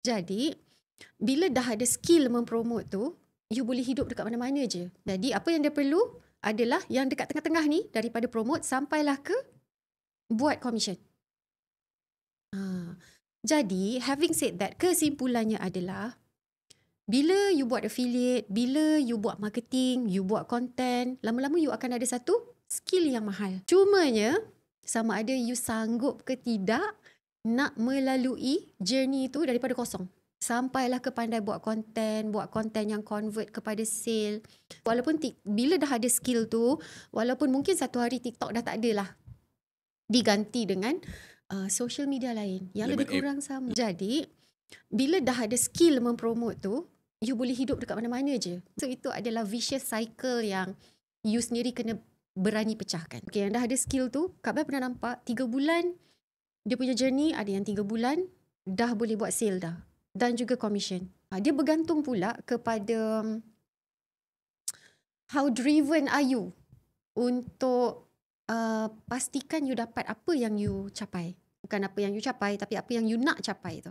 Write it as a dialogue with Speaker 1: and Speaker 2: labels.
Speaker 1: Jadi, bila dah ada skill mempromote tu, you boleh hidup dekat mana-mana je. Jadi, apa yang dia perlu adalah yang dekat tengah-tengah ni, daripada promote sampailah ke buat commission. Jadi, having said that, kesimpulannya adalah bila you buat affiliate, bila you buat marketing, you buat content, lama-lama you akan ada satu skill yang mahal. Cumanya, sama ada you sanggup ke tidak nak melalui journey tu daripada kosong. Sampailah ke pandai buat konten yang convert kepada sale. Walaupun bila dah ada skill tu, walaupun mungkin satu hari TikTok dah tak ada lah, diganti dengan social media lain yang lebih kurang sama. Jadi, bila dah ada skill mempromote tu, you boleh hidup dekat mana-mana je. So, itu adalah vicious cycle yang you sendiri kena berani pecahkan. Okay, yang dah ada skill tu, Kak Bai pernah nampak 3 bulan, dia punya journey ada yang 3 bulan, dah boleh buat sale dah. Dan juga commission. Dia bergantung pula kepada how driven are you untuk pastikan you dapat apa yang you capai. Bukan apa yang you capai, tapi apa yang you nak capai tu.